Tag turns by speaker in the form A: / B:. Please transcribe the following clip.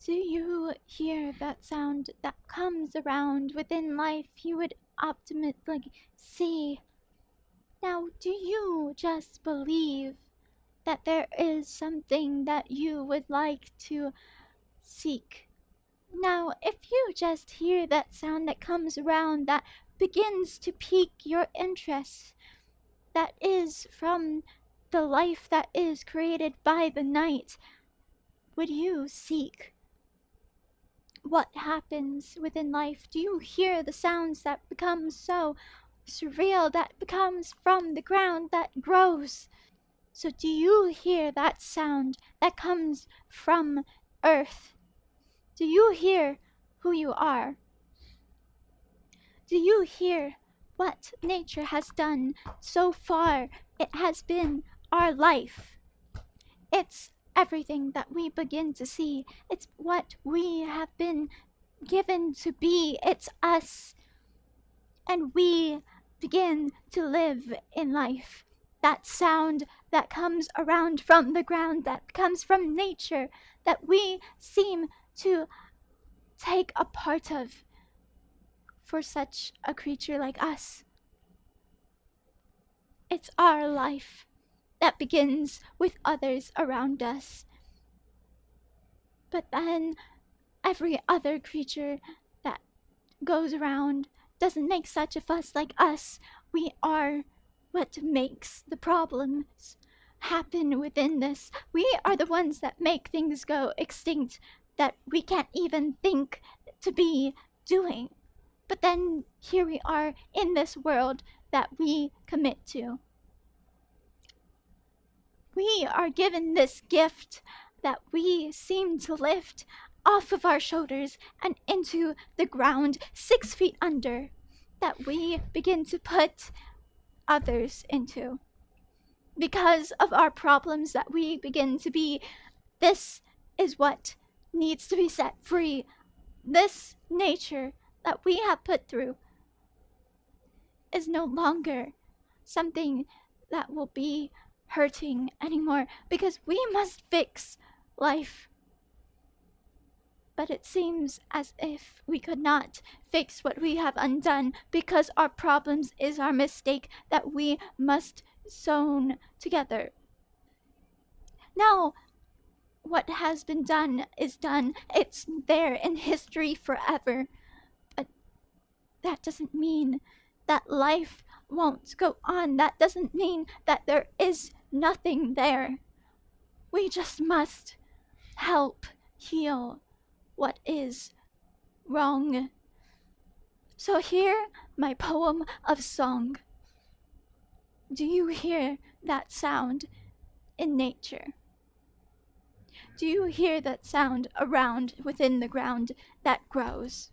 A: Do you hear that sound that comes around within life you would optimally see? Now, do you just believe that there is something that you would like to seek? Now, if you just hear that sound that comes around that begins to pique your interest, that is from the life that is created by the night, would you seek what happens within life? Do you hear the sounds that become so surreal, that becomes from the ground that grows? So do you hear that sound that comes from earth? Do you hear who you are? Do you hear what nature has done so far? It has been our life. It's everything that we begin to see. It's what we have been given to be. It's us. And we begin to live in life. That sound that comes around from the ground, that comes from nature, that we seem to take a part of for such a creature like us. It's our life that begins with others around us. But then every other creature that goes around doesn't make such a fuss like us. We are what makes the problems happen within this. We are the ones that make things go extinct that we can't even think to be doing. But then here we are in this world that we commit to. We are given this gift that we seem to lift off of our shoulders and into the ground 6 feet under, that we begin to put others into. Because of our problems that we begin to be, this is what needs to be set free. This nature that we have put through is no longer something that will be hurting anymore, because we must fix life. But it seems as if we could not fix what we have undone, because our problems is our mistake that we must sew together. Now, what has been done is done. It's there in history forever. But that doesn't mean that life won't go on. That doesn't mean that there is nothing there. We just must help heal what is wrong. So hear my poem of song. Do you hear that sound in nature? Do you hear that sound around within the ground that grows?